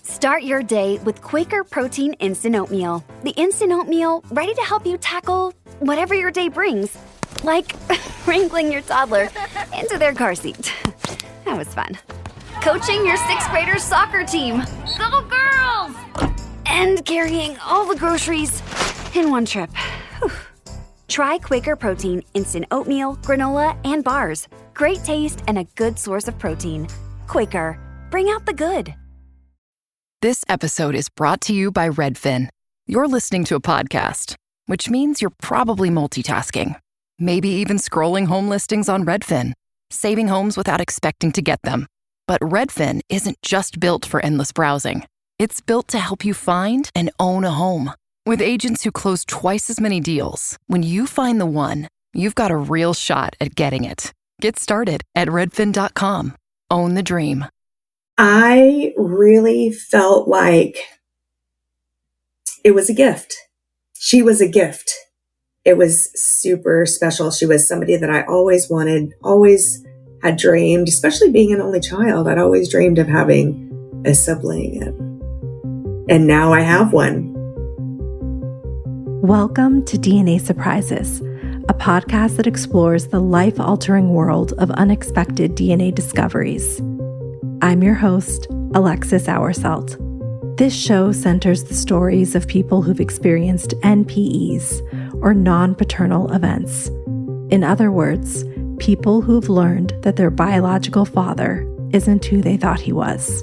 Start your day with Quaker Protein Instant Oatmeal. The instant oatmeal ready to help you tackle whatever your day brings. Like wrangling your toddler into their car seat. That was fun. Coaching your 6th graders soccer team. Go girls! And carrying all the groceries in one trip. Whew. Try Quaker Protein Instant Oatmeal, granola, and bars. Great taste and a good source of protein. Quaker, bring out the good. This episode is brought to you by Redfin. You're listening to a podcast, which means you're probably multitasking. Maybe even scrolling home listings on Redfin, saving homes without expecting to get them. But Redfin isn't just built for endless browsing. It's built to help you find and own a home. With agents who close twice as many deals, when you find the one, you've got a real shot at getting it. Get started at redfin.com. Own the dream. I really felt like it was a gift. She was a gift. It was super special. She was somebody that I always wanted, always had dreamed, especially being an only child. I'd always dreamed of having a sibling. And now I have one. Welcome to DNA Surprises, a podcast that explores the life-altering world of unexpected DNA discoveries. I'm your host, Alexis Auersalt. This show centers the stories of people who've experienced NPEs, or non-paternal events. In other words, people who've learned that their biological father isn't who they thought he was.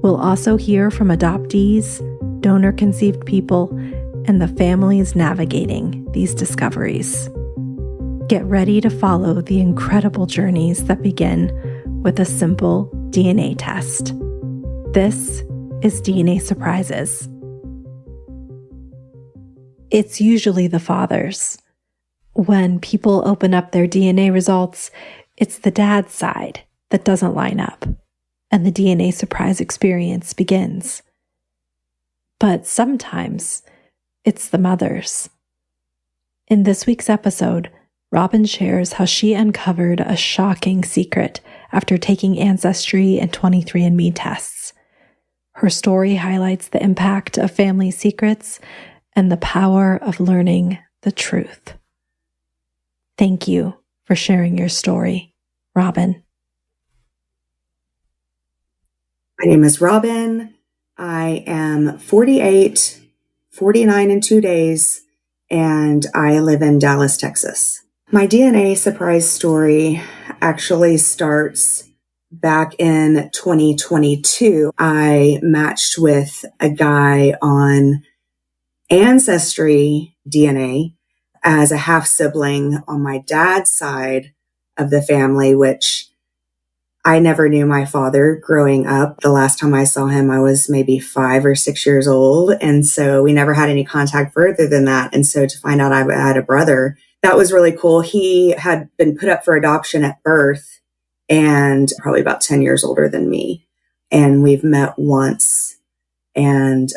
We'll also hear from adoptees, donor-conceived people, and the families navigating these discoveries. Get ready to follow the incredible journeys that begin with a simple DNA test. This is DNA Surprises. It's usually the fathers. When people open up their DNA results, it's the dad's side that doesn't line up, and the DNA surprise experience begins. But sometimes it's the mothers. In this week's episode, Robin shares how she uncovered a shocking secret after taking Ancestry and 23andMe tests. Her story highlights the impact of family secrets and the power of learning the truth. Thank you for sharing your story, Robin. My name is Robin. I am 48, 49 in 2 days, and I live in Dallas, Texas. My DNA surprise story actually starts back in 2022. I matched with a guy on Ancestry DNA as a half sibling on my dad's side of the family, which I never knew my father growing up. The last time I saw him, I was maybe 5 or 6 years old. And so we never had any contact further than that. And so to find out I had a brother, that was really cool. He had been put up for adoption at birth and probably about 10 years older than me. And we've met once. And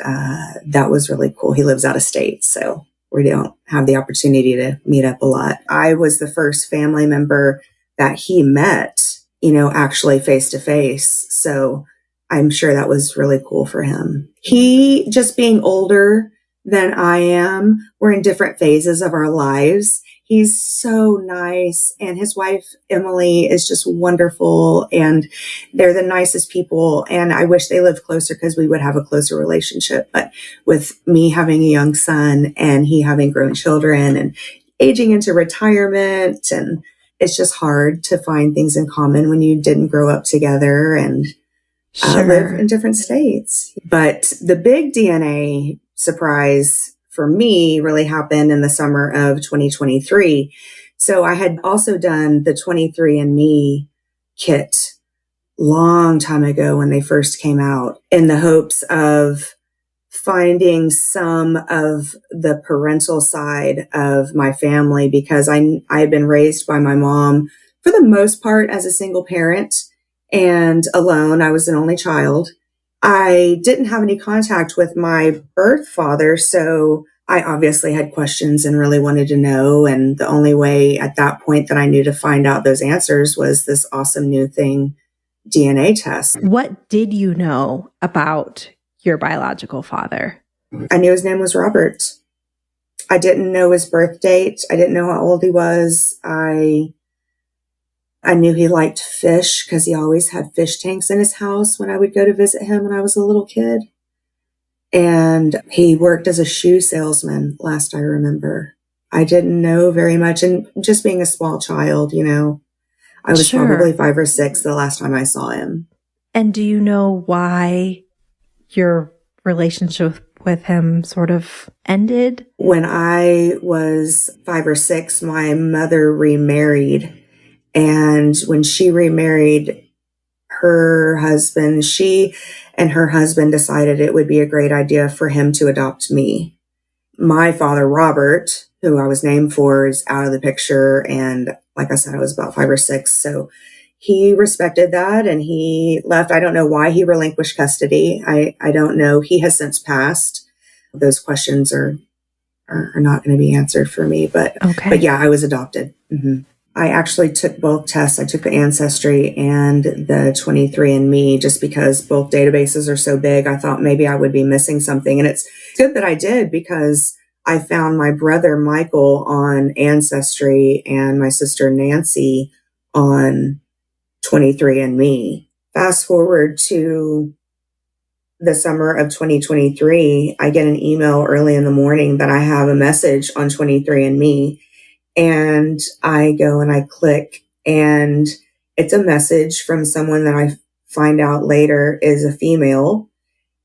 that was really cool. He lives out of state, so we don't have the opportunity to meet up a lot. I was the first family member that he met, actually face to face. So I'm sure that was really cool for him. He, just being older than I am, we're in different phases of our lives. He's so nice, and his wife, Emily, is just wonderful, and they're the nicest people, and I wish they lived closer because we would have a closer relationship. But with me having a young son and he having grown children and aging into retirement, and it's just hard to find things in common when you didn't grow up together and live in different states. But the big DNA surprise for me really happened in the summer of 2023. So I had also done the 23andMe kit long time ago when they first came out in the hopes of finding some of the parental side of my family, because I had been raised by my mom for the most part as a single parent and alone. I was an only child. I didn't have any contact with my birth father, so I obviously had questions and really wanted to know. And the only way at that point that I knew to find out those answers was this awesome new thing DNA tests. What did you know about your biological father? I knew his name was Robert. I didn't know his birth date. I didn't know how old he was. I knew he liked fish because he always had fish tanks in his house when I would go to visit him when I was a little kid. And he worked as a shoe salesman, last I remember. I didn't know very much. And just being a small child, I was probably 5 or 6 the last time I saw him. And do you know why your relationship with him sort of ended? When I was 5 or 6, my mother remarried. And when she remarried her husband, she and her husband decided it would be a great idea for him to adopt me. My father, Robert, who I was named for, is out of the picture. And like I said, I was about 5 or 6. So he respected that and he left. I don't know why he relinquished custody. I don't know. He has since passed. Those questions are not going to be answered for me. But yeah, I was adopted. Mm-hmm. I actually took both tests. I took the Ancestry and the 23andMe just because both databases are so big. I thought maybe I would be missing something. And it's good that I did because I found my brother Michael on Ancestry and my sister Nancy on 23andMe. Fast forward to the summer of 2023, I get an email early in the morning that I have a message on 23andMe. And I go and I click, and it's a message from someone that I find out later is a female.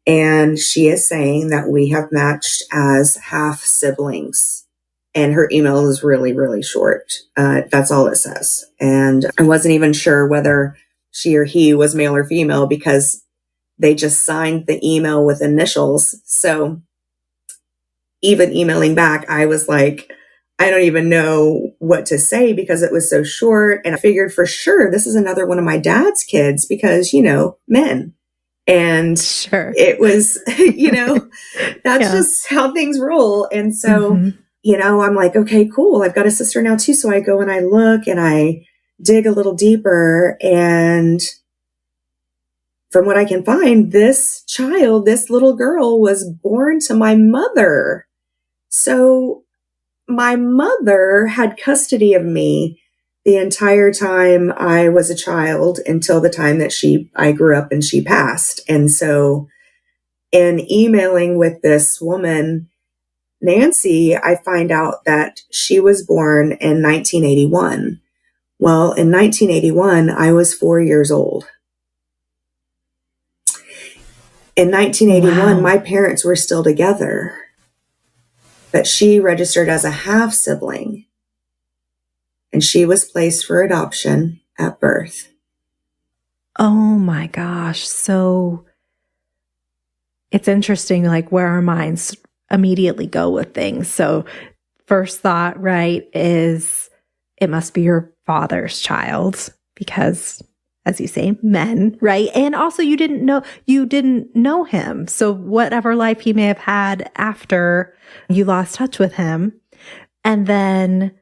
And she is saying that we have matched as half siblings. And her email is really, really short. That's all it says. And I wasn't even sure whether she or he was male or female because they just signed the email with initials. So even emailing back, I was like, I don't even know what to say because it was so short. And I figured for sure this is another one of my dad's kids because, men. And it was, that's just how things roll. And so, I'm like, okay, cool. I've got a sister now too. So I go and I look and I dig a little deeper. And from what I can find, this little girl was born to my mother. So my mother had custody of me the entire time I was a child until the time that I grew up and she passed. And so in emailing with this woman, Nancy, I find out that she was born in 1981. Well, in 1981, I was 4 years old. In 1981, my parents were still together. But she registered as a half sibling and she was placed for adoption at birth. Oh my gosh. So it's interesting, like where our minds immediately go with things. So first thought, right, is it must be your father's child because, as you say, men, right? And also you didn't know him. So whatever life he may have had after you lost touch with him. And then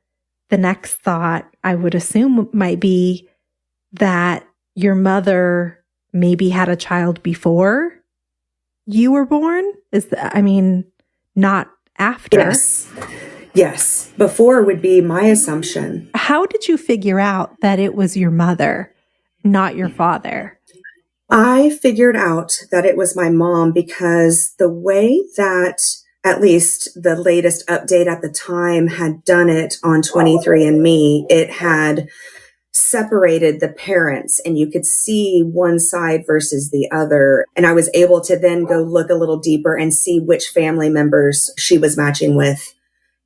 the next thought I would assume might be that your mother maybe had a child before you were born. Not after. Yes. Before would be my assumption. How did you figure out that it was your mother, not your father? I figured out that it was my mom because the way that at least the latest update at the time had done it on 23andMe, it had separated the parents and you could see one side versus the other. And I was able to then go look a little deeper and see which family members she was matching with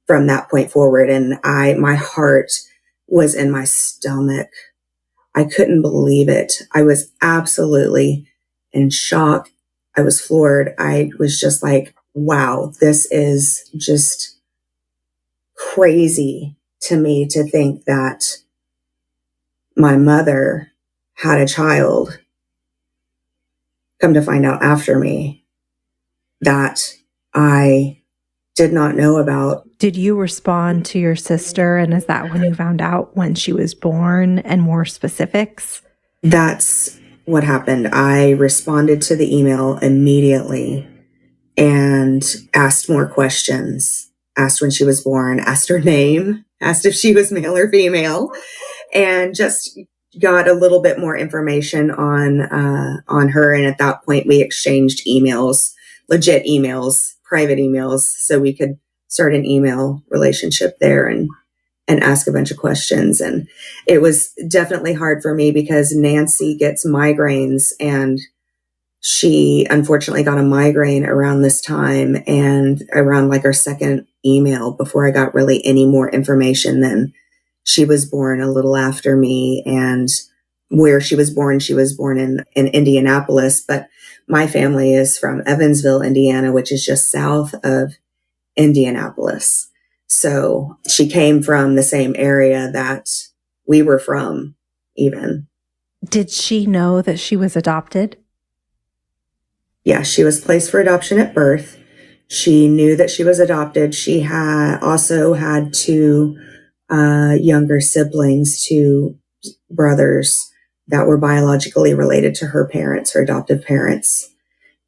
from that point forward. And my heart was in my stomach. I couldn't believe it. I was absolutely in shock. I was floored. I was just like, wow, this is just crazy to me to think that my mother had a child, come to find out after me, that I did not know about. Did you respond to your sister? And is that when you found out when she was born and more specifics? That's what happened. I responded to the email immediately and asked more questions. Asked when she was born, asked her name, asked if she was male or female, and just got a little bit more information on her. And at that point, we exchanged emails, legit emails, private emails, so we could start an email relationship there and ask a bunch of questions. And it was definitely hard for me because Nancy gets migraines, and she unfortunately got a migraine around this time and around like our second email before I got really any more information. Then she was born a little after me, and where she was born in Indianapolis, but my family is from Evansville, Indiana, which is just south of Indianapolis. So she came from the same area that we were from, even. Did she know that she was adopted? Yeah, she was placed for adoption at birth. She knew that she was adopted. She also had two younger siblings, two brothers that were biologically related to her parents, her adoptive parents.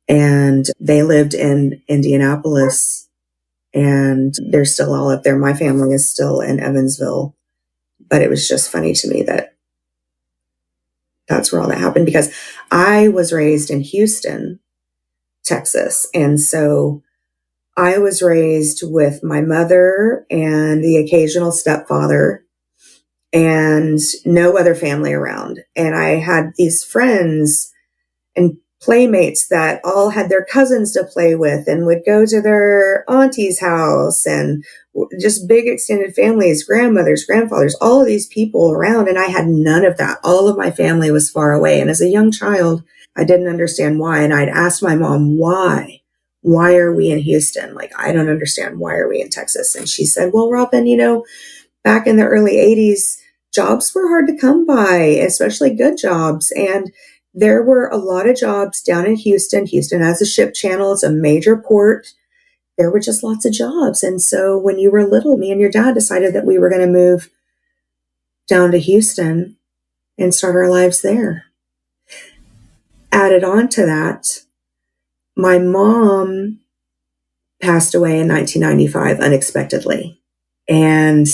And they lived in Indianapolis, and they're still all up there. My family is still in Evansville. But it was just funny to me that that's where all that happened, because I was raised in Houston, Texas. And so I was raised with my mother and the occasional stepfather and no other family around. And I had these friends and playmates that all had their cousins to play with and would go to their auntie's house, and just big extended families, grandmothers, grandfathers, all of these people around. And I had none of that. All of my family was far away. And as a young child, I didn't understand why. And I'd asked my mom, why? Why are we in Houston? Like, I don't understand. Why are we in Texas? And she said, well, Robin, back in the early 80s, jobs were hard to come by, especially good jobs. And there were a lot of jobs down in Houston. Houston has a ship channel. It's a major port. There were just lots of jobs. And so when you were little, me and your dad decided that we were going to move down to Houston and start our lives there. Added on to that, my mom passed away in 1995 unexpectedly. And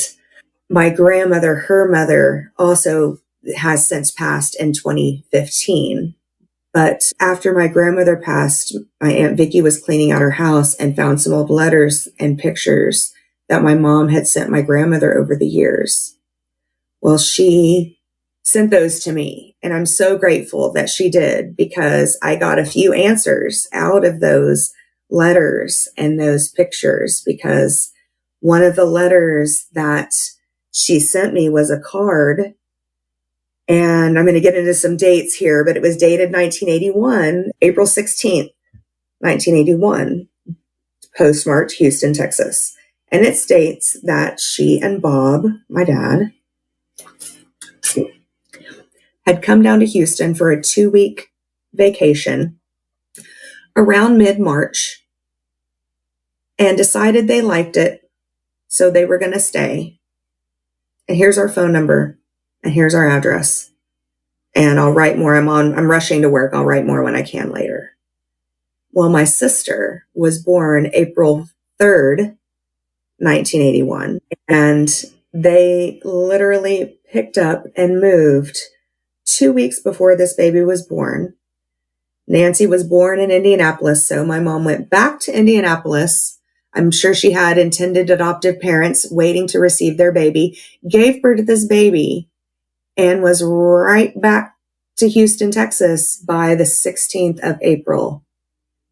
my grandmother, her mother, also has since passed in 2015. But after my grandmother passed, my Aunt Vicky was cleaning out her house and found some old letters and pictures that my mom had sent my grandmother over the years. Well, she sent those to me, and I'm so grateful that she did, because I got a few answers out of those letters and those pictures, because one of the letters that she sent me was a card. And I'm going to get into some dates here, but it was dated 1981, April 16th, 1981, postmarked Houston, Texas. And it states that she and Bob, my dad, had come down to Houston for a 2-week vacation around mid-March and decided they liked it, so they were going to stay. And here's our phone number. And here's our address. And I'll write more. I'm rushing to work. I'll write more when I can later. Well, my sister was born April 3rd, 1981. And they literally picked up and moved 2 weeks before this baby was born. Nancy was born in Indianapolis. So my mom went back to Indianapolis. I'm sure she had intended adoptive parents waiting to receive their baby, gave birth to this baby, and was right back to Houston, Texas by the 16th of April,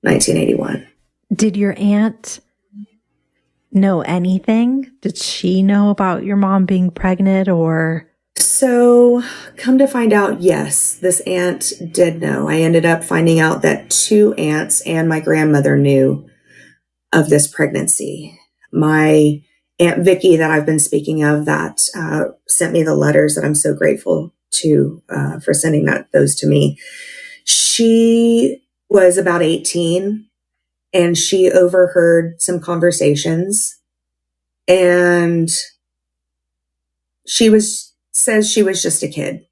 1981. Did your aunt know anything? Did she know about your mom being pregnant, or? So come to find out, yes, this aunt did know. I ended up finding out that 2 aunts and my grandmother knew of this pregnancy. My Aunt Vicky that I've been speaking of, that sent me the letters that I'm so grateful to for sending those to me. She was about 18, and she overheard some conversations, and says she was just a kid.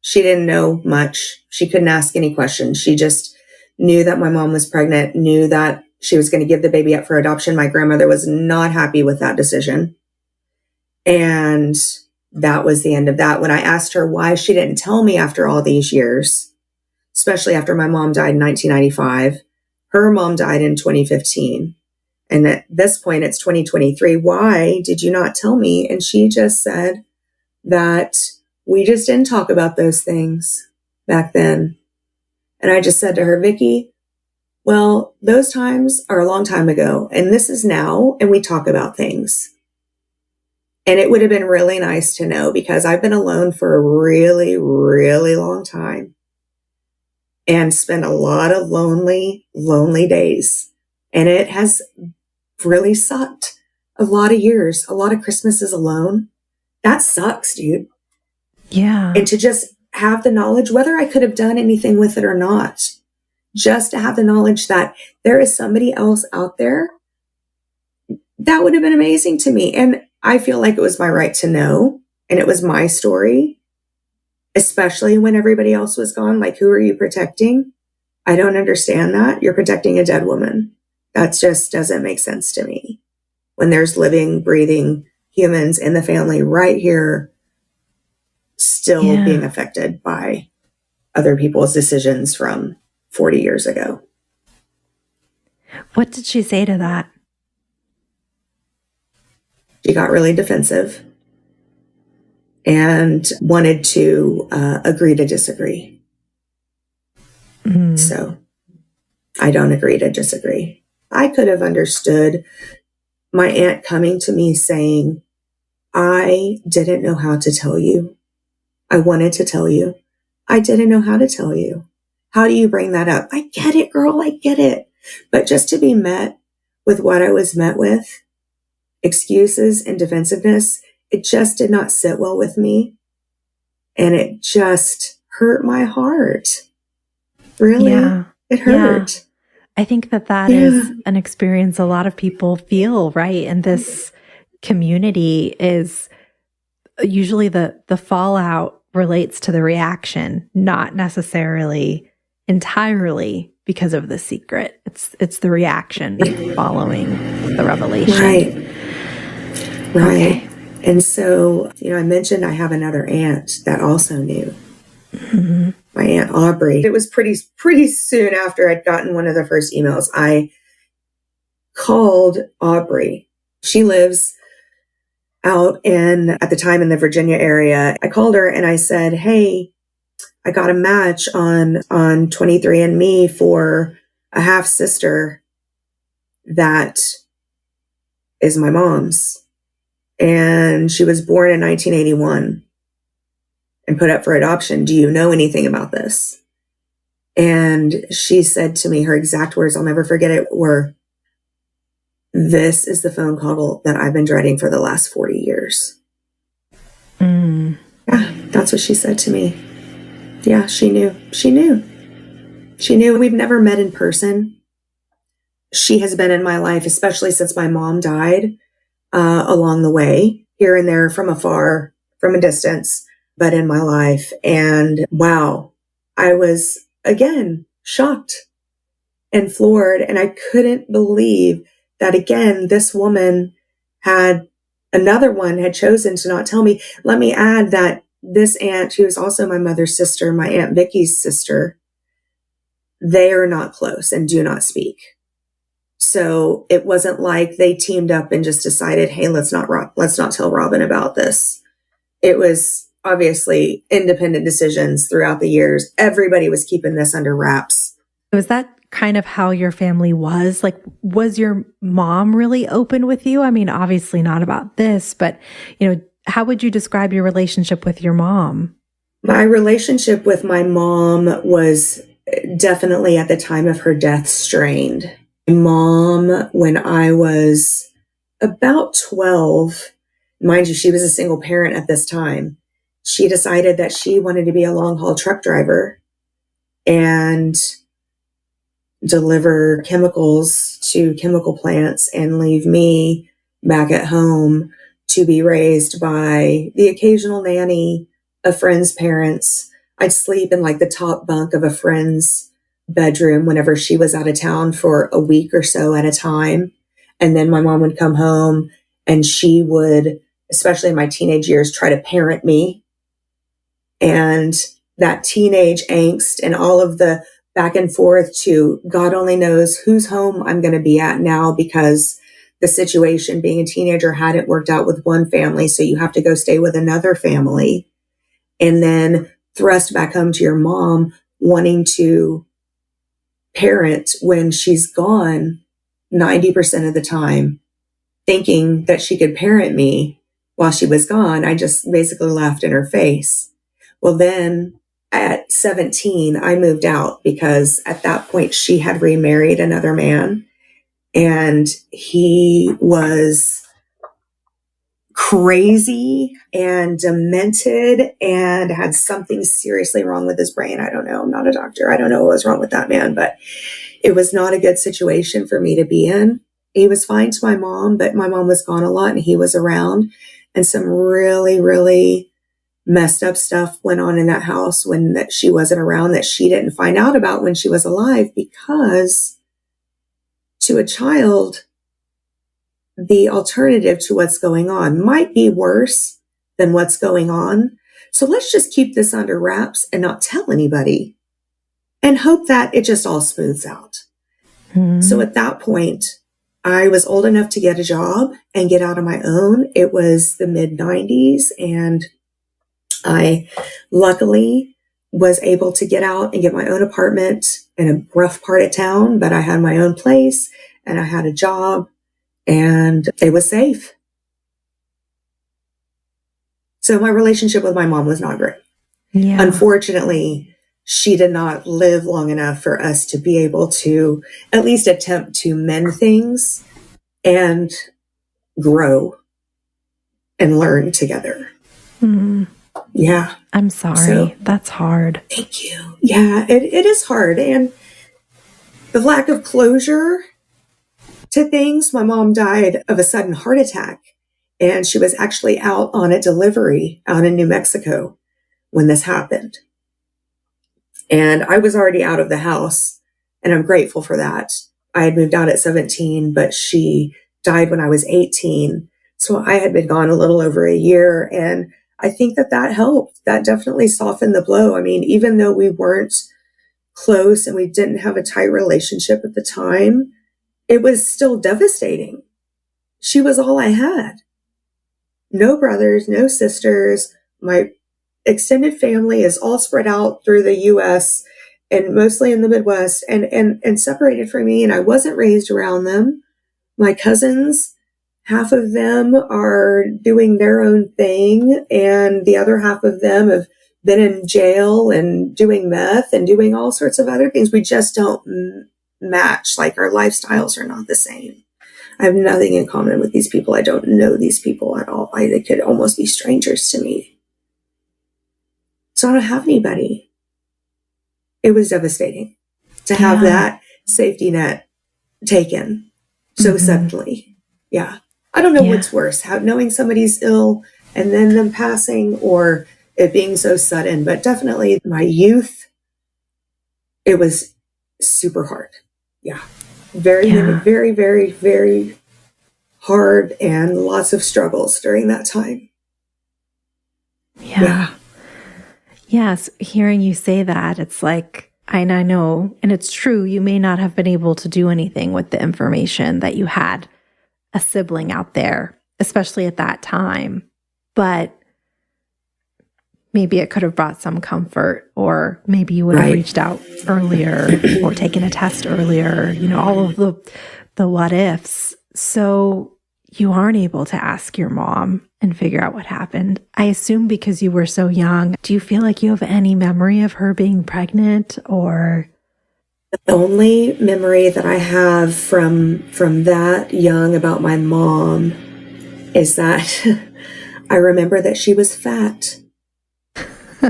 She didn't know much. She couldn't ask any questions. She just knew that my mom was pregnant, knew that she was going to give the baby up for adoption. My grandmother was not happy with that decision. And that was the end of that. When I asked her why she didn't tell me after all these years, especially after my mom died in 1995, her mom died in 2015. And at this point, it's 2023. Why did you not tell me? And she just said that we just didn't talk about those things back then. And I just said to her, Vicky, well, those times are a long time ago, and this is now, and we talk about things. And it would have been really nice to know, because I've been alone for a really, really long time and spent a lot of lonely days. And it has really sucked a lot of years, a lot of Christmases alone. That sucks, dude. Yeah. And to just have the knowledge, whether I could have done anything with it or not, just to have the knowledge that there is somebody else out there, that would have been amazing to me. And I feel like it was my right to know. And it was my story, especially when everybody else was gone. Like, who are you protecting? I don't understand that. You're protecting a dead woman. That just doesn't make sense to me. When there's living, breathing humans in the family right here, still being affected by other people's decisions from 40 years ago. What did she say to that? She got really defensive and wanted to agree to disagree. So I don't agree to disagree. I could have understood my aunt coming to me saying, I didn't know how to tell you. I wanted to tell you. I didn't know how to tell you. How do you bring that up? I get it, girl. I get it. But just to be met with what I was met with, excuses and defensiveness, it just did not sit well with me. And it just hurt my heart. Really? Yeah. It hurt. Yeah. I think that is an experience a lot of people feel, right? And this community is usually the fallout relates to the reaction, not necessarily entirely because of the secret. It's the reaction following the revelation. Right. Okay. And so, I mentioned I have another aunt that also knew. Mm-hmm. My Aunt Aubrey. It was pretty soon after I'd gotten one of the first emails. I called Aubrey. She lives out at the time in the Virginia area. I called her and I said, hey, I got a match on 23andMe for a half sister that is my mom's. And she was born in 1981 and put up for adoption. Do you know anything about this? And she said to me, her exact words, I'll never forget it, were, this is the phone call that I've been dreading for the last 40 years. Yeah, that's what she said to me. Yeah, she knew. She knew. We've never met in person. She has been in my life, especially since my mom died, along the way, here and there, from afar, from a distance, but in my life. And wow, I was, again, shocked and floored. And I couldn't believe that, again, this woman another one had chosen to not tell me. Let me add that this aunt, who is also my mother's sister, my Aunt Vicky's sister, they are not close and do not speak. So it wasn't like they teamed up and just decided, hey, let's not tell Robin about this. It was obviously independent decisions throughout the years. Everybody was keeping this under wraps. Was that kind of how your family was? Like, was your mom really open with you? I mean, obviously not about this, but, how would you describe your relationship with your mom? My relationship with my mom was definitely at the time of her death strained. Mom, when I was about 12, mind you, she was a single parent at this time. She decided that she wanted to be a long-haul truck driver and deliver chemicals to chemical plants and leave me back at home to be raised by the occasional nanny, a friend's parents, I'd sleep in like the top bunk of a friend's bedroom whenever she was out of town for a week or so at a time. And then my mom would come home and she would, especially in my teenage years, try to parent me. And that teenage angst and all of the back and forth to God only knows whose home I'm going to be at now, because the situation being a teenager hadn't worked out with one family. So you have to go stay with another family, and then thrust back home to your mom wanting to parent when she's gone 90% of the time, thinking that she could parent me while she was gone. I just basically laughed in her face. Well, then at 17, I moved out because at that point she had remarried another man, and he was crazy and demented and had something seriously wrong with his brain. I don't know. I'm not a doctor. I don't know what was wrong with that man, but it was not a good situation for me to be in. He was fine to my mom, but my mom was gone a lot and he was around, and some really, really messed up stuff went on in that house when that she wasn't around, that she didn't find out about when she was alive, because to a child, the alternative to what's going on might be worse than what's going on. So let's just keep this under wraps and not tell anybody and hope that it just all smooths out. So at that point, I was old enough to get a job and get out on my own. It was the mid 90s, and I luckily was able to get out and get my own apartment in a rough part of town, but I had my own place and I had a job and it was safe. So my relationship with my mom was not great. Yeah. Unfortunately, she did not live long enough for us to be able to at least attempt to mend things and grow and learn together. Yeah. I'm sorry. So, that's hard. Thank you. Yeah, it is hard. And the lack of closure to things. My mom died of a sudden heart attack, and she was actually out on a delivery out in New Mexico when this happened. And I was already out of the house, and I'm grateful for that. I had moved out at 17, but she died when I was 18. So I had been gone a little over a year, and I think that helped. That definitely softened the blow. I mean, even though we weren't close and we didn't have a tight relationship at the time, it was still devastating. She was all I had. No brothers, no sisters. My extended family is all spread out through the U.S. and mostly in the Midwest and separated from me. And I wasn't raised around them. My cousins, half of them are doing their own thing, and the other half of them have been in jail and doing meth and doing all sorts of other things. We just don't match. Like, our lifestyles are not the same. I have nothing in common with these people. I don't know these people at all. They could almost be strangers to me. So I don't have anybody. It was devastating to have that safety net taken so suddenly. Yeah. I don't know what's worse, knowing somebody's ill and then them passing, or it being so sudden. But definitely my youth, it was super hard. Yeah. Very, very, very, very hard, and lots of struggles during that time. Yeah. Yes. Hearing you say that, it's like, and I know, and it's true, you may not have been able to do anything with the information that you had a sibling out there, especially at that time, but maybe it could have brought some comfort, or maybe you would have reached out earlier or taken a test earlier, all of the what ifs. So you aren't able to ask your mom and figure out what happened. I assume because you were so young. Do you feel like you have any memory of her being pregnant, or? The only memory that I have from that young about my mom is that I remember that she was fat.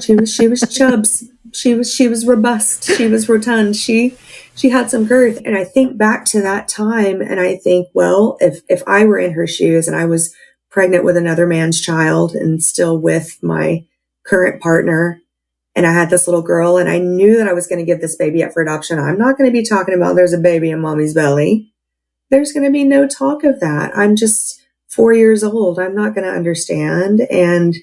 She was chubs. She was robust. She was rotund. She had some girth. And I think back to that time, and I think, well, if I were in her shoes and I was pregnant with another man's child and still with my current partner, and I had this little girl, and I knew that I was going to give this baby up for adoption. I'm not going to be talking about there's a baby in mommy's belly. There's going to be no talk of that. I'm just 4 years old. I'm not going to understand. And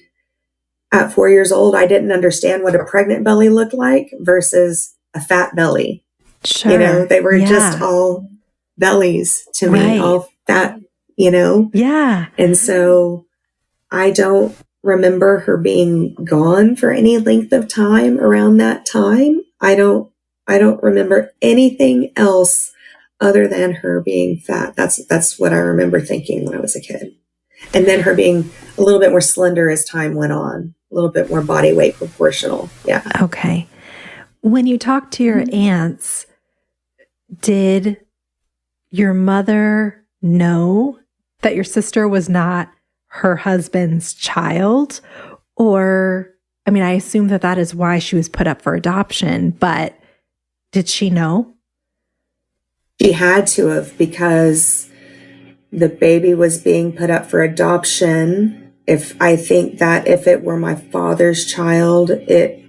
at 4 years old, I didn't understand what a pregnant belly looked like versus a fat belly. Sure. You know, they were just all bellies to me, all fat, you know? Yeah. And so I don't remember her being gone for any length of time around that time. I don't remember anything else other than her being fat. That's what I remember thinking when I was a kid. And then her being a little bit more slender as time went on, a little bit more body weight proportional. Yeah. Okay. When you talked to your aunts, did your mother know that your sister was not her husband's child? Or, I mean, I assume that that is why she was put up for adoption, but did she know? She had to have, because the baby was being put up for adoption. I think that if it were my father's child, they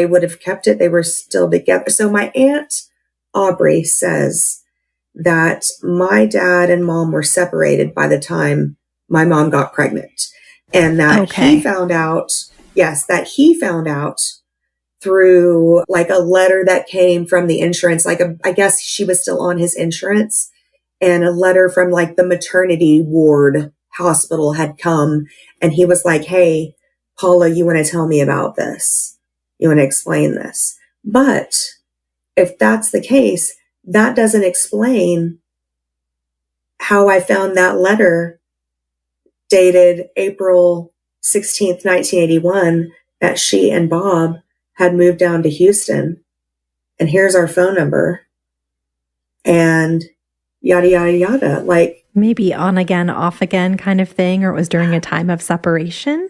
would have kept it. They were still together. So my Aunt Aubrey says that my dad and mom were separated by the time my mom got pregnant, and that he found out through like a letter that came from the insurance, I guess she was still on his insurance, and a letter from like the maternity ward hospital had come, and he was like, "Hey, Paula, you want to tell me about this? You want to explain this?" But if that's the case, that doesn't explain how I found that letter dated April 16th, 1981, that she and Bob had moved down to Houston, and here's our phone number, and yada, yada, yada. Like, maybe on again, off again kind of thing, or it was during a time of separation?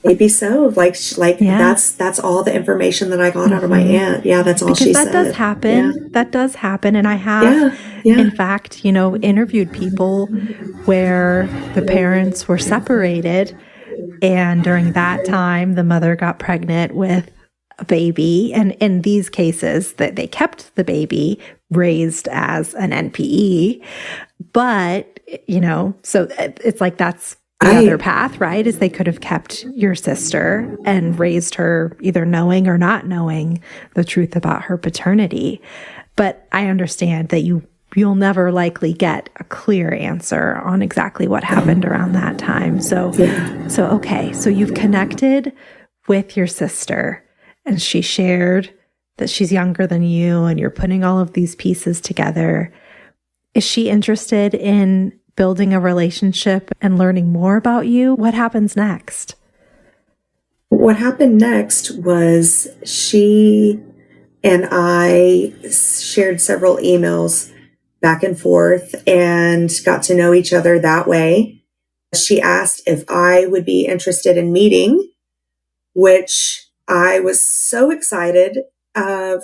Maybe so. That's all the information that I got out of my aunt. Yeah, that's all because she that said. does happen. Yeah. That does happen. And I have, in fact, interviewed people where the parents were separated. And during that time, the mother got pregnant with a baby. And in these cases, that they kept the baby raised as an NPE. But, so it's like that's the other path, right? Is they could have kept your sister and raised her either knowing or not knowing the truth about her paternity. But I understand that you'll never likely get a clear answer on exactly what happened around that time. So you've connected with your sister, and she shared that she's younger than you, and you're putting all of these pieces together. Is she interested in building a relationship and learning more about you? What happens next? What happened next was she and I shared several emails back and forth and got to know each other that way. She asked if I would be interested in meeting, which I was so excited.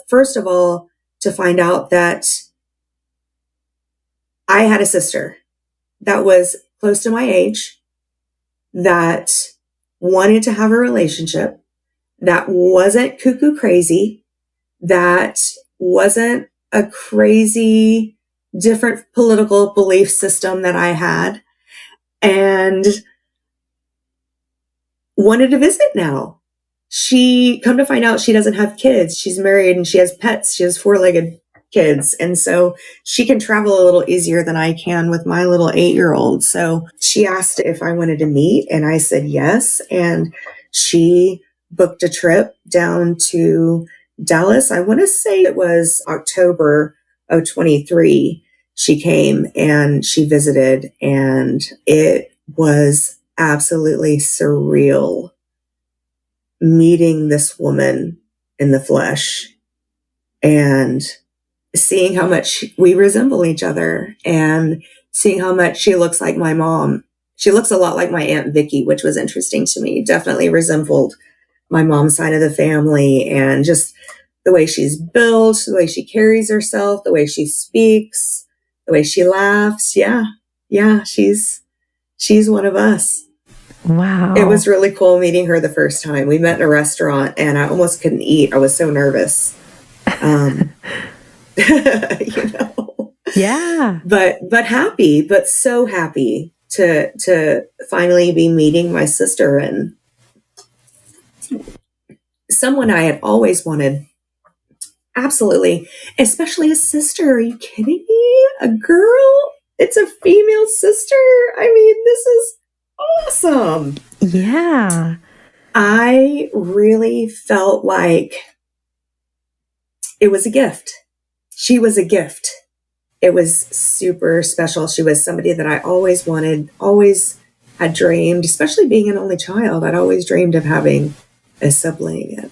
First of all, to find out that I had a sister that was close to my age, that wanted to have a relationship, that wasn't cuckoo crazy, that wasn't a crazy different political belief system that I had, and wanted to visit now. Come to find out, she doesn't have kids. She's married and she has pets. She has 4-legged kids. And so she can travel a little easier than I can with my little 8-year-old. So she asked if I wanted to meet, and I said yes. And she booked a trip down to Dallas. I want to say it was October of 23. She came and she visited, and it was absolutely surreal meeting this woman in the flesh and seeing how much we resemble each other, and seeing how much she looks like my mom. She looks a lot like my Aunt Vicky, which was interesting to me. Definitely resembled my mom's side of the family, and just the way she's built, the way she carries herself, the way she speaks, the way she laughs. Yeah, she's one of us. Wow. It was really cool meeting her the first time. We met in a restaurant and I almost couldn't eat. I was so nervous. You know. Yeah. But happy, but so happy to finally be meeting my sister, and someone I had always wanted. Absolutely. Especially a sister. Are you kidding me? A girl? It's a female sister. I mean, this is awesome. Yeah. I really felt like it was a gift. She was a gift. It was super special. She was somebody that I always wanted, always had dreamed, especially being an only child. I'd always dreamed of having a sibling.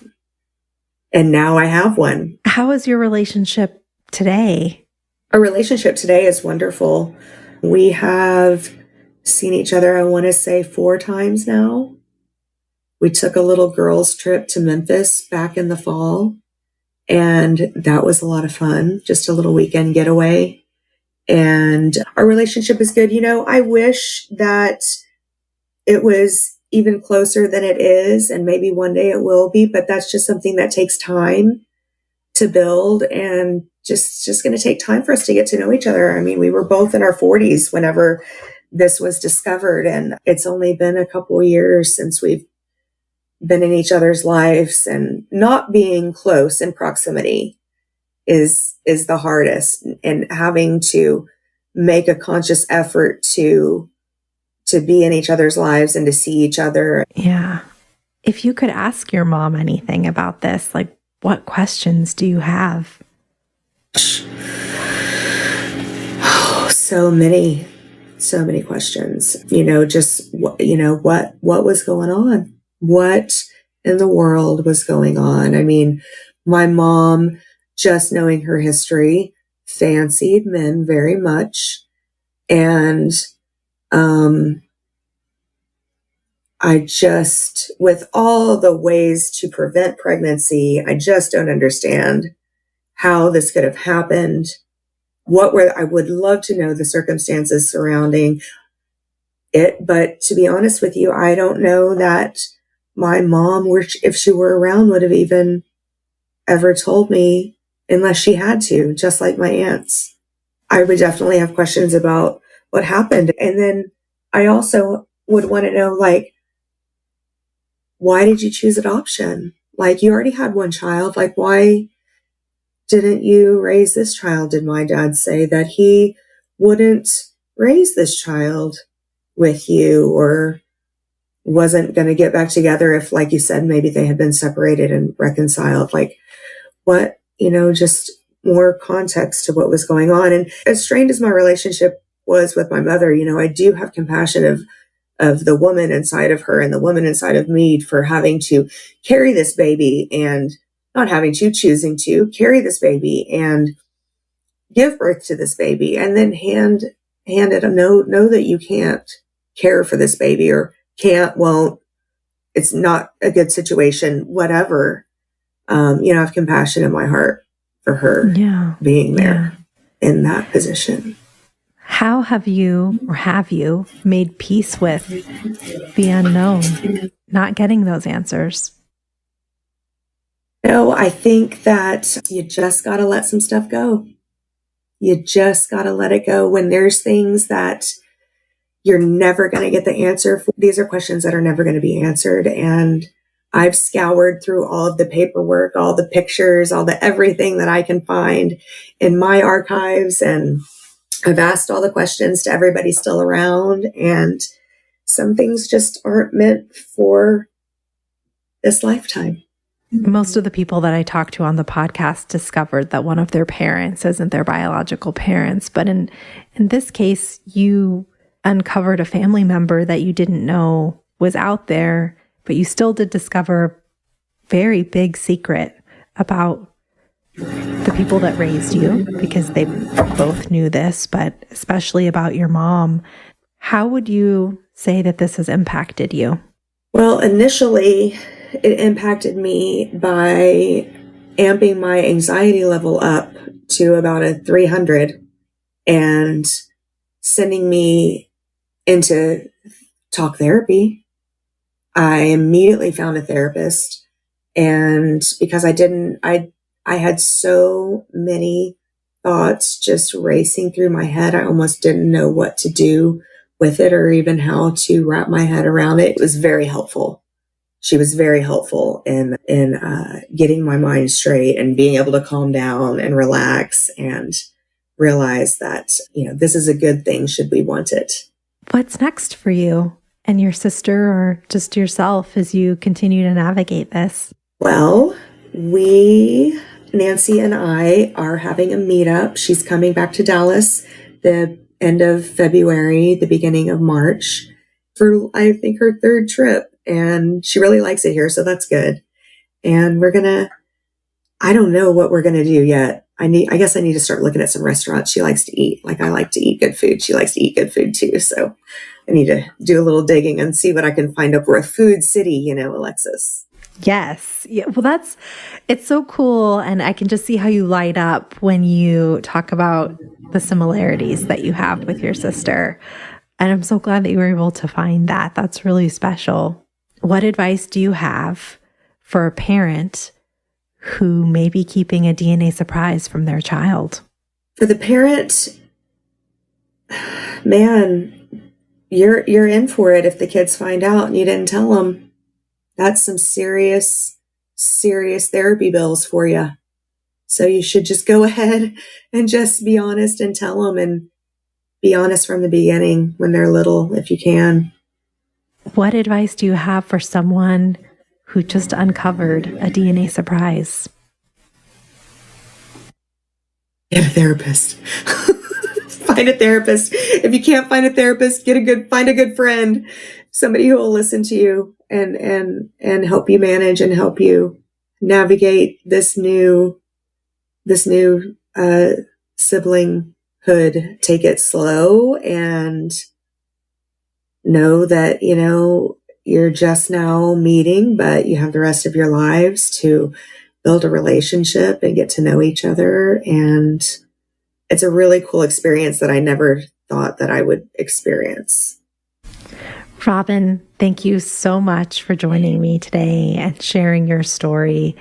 And now I have one. How is your relationship today? Our relationship today is wonderful. We have seen each other, I want to say 4 times now. We took a little girls' trip to Memphis back in the fall, and that was a lot of fun. Just a little weekend getaway. And our relationship is good. You know, I wish that it was even closer than it is, and maybe one day it will be, but that's just something that takes time to build, and just going to take time for us to get to know each other. I mean, we were both in our 40s whenever this was discovered, and it's only been a couple of years since we've been in each other's lives, and not being close in proximity is the hardest, and having to make a conscious effort to be in each other's lives and to see each other. Yeah. If you could ask your mom anything about this, like, what questions do you have? Oh, so many questions. You know, just what was going on? What in the world was going on? I mean, my mom, just knowing her history, fancied men very much, and I just, with all the ways to prevent pregnancy, I just don't understand how this could have happened. I would love to know the circumstances surrounding it, but to be honest with you, I don't know that my mom, if she were around, would have even ever told me unless she had to, just like my aunts. I would definitely have questions about what happened. And then I also would want to know, like, why did you choose adoption? Like, you already had one child. Like, why didn't you raise this child? Did my dad say that he wouldn't raise this child with you, or wasn't going to get back together if, like you said, maybe they had been separated and reconciled? Like, what, just more context to what was going on. And as strained as my relationship was with my mother, I do have compassion of the woman inside of her and the woman inside of me for having to carry this baby, and not having to, choosing to carry this baby and give birth to this baby, and then hand it a note, know that you can't care for this baby, or won't, it's not a good situation, whatever. I have compassion in my heart for her being there in that position. How have you made peace with the unknown, not getting those answers? No, I think that you just got to let some stuff go. You just got to let it go. When there's things that you're never going to get the answer for, these are questions that are never going to be answered. And I've scoured through all of the paperwork, all the pictures, all the everything that I can find in my archives, and I've asked all the questions to everybody still around, and some things just aren't meant for this lifetime. Most of the people that I talked to on the podcast discovered that one of their parents isn't their biological parents. But in this case, you uncovered a family member that you didn't know was out there, but you still did discover a very big secret about the people that raised you, because they both knew this, but especially about your mom. How would you say that this has impacted you? Well, initially, it impacted me by amping my anxiety level up to about a 300 and sending me into talk therapy. I immediately found a therapist. And because I had so many thoughts just racing through my head, I almost didn't know what to do with it or even how to wrap my head around it. It was very helpful. She was very helpful in getting my mind straight and being able to calm down and relax and realize that, this is a good thing should we want it. What's next for you and your sister or just yourself as you continue to navigate this? Well, Nancy and I are having a meetup. She's coming back to Dallas the end of February, the beginning of March for, I think, her third trip. And she really likes it here, so that's good. And I don't know what we're going to do yet. I guess I need to start looking at some restaurants she likes to eat. Like I like to eat good food. She likes to eat good food too. So I need to do a little digging and see what I can find up. We're a food city, Alexis. Yes. Yeah. Well, it's so cool. And I can just see how you light up when you talk about the similarities that you have with your sister. And I'm so glad that you were able to find that. That's really special. What advice do you have for a parent who may be keeping a DNA surprise from their child? For the parent, man, you're in for it if the kids find out and you didn't tell them. That's some serious, serious therapy bills for you. So you should just go ahead and just be honest and tell them, and be honest from the beginning when they're little, if you can. What advice do you have for someone who just uncovered a DNA surprise? Get a therapist. Find a therapist. If you can't find a therapist, find a good friend, somebody who will listen to you and help you manage and help you navigate this new siblinghood. Take it slow and know that, you're just now meeting, but you have the rest of your lives to build a relationship and get to know each other. And it's a really cool experience that I never thought that I would experience. Robin, thank you so much for joining me today and sharing your story.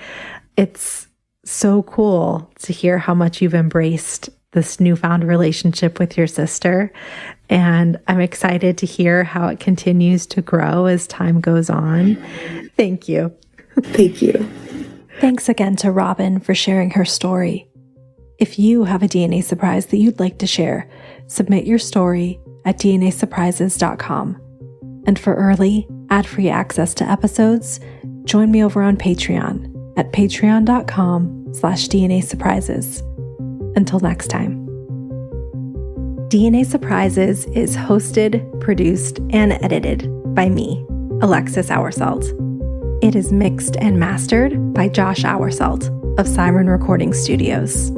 It's so cool to hear how much you've embraced this newfound relationship with your sister. And I'm excited to hear how it continues to grow as time goes on. Thank you. Thank you. Thanks again to Robin for sharing her story. If you have a DNA surprise that you'd like to share, submit your story at dnasurprises.com. And for early, ad-free access to episodes, join me over on Patreon at patreon.com/DNA Surprises. Until next time. DNA Surprises is hosted, produced, and edited by me, Alexis Auersalt. It is mixed and mastered by Josh Auersalt of Siren Recording Studios.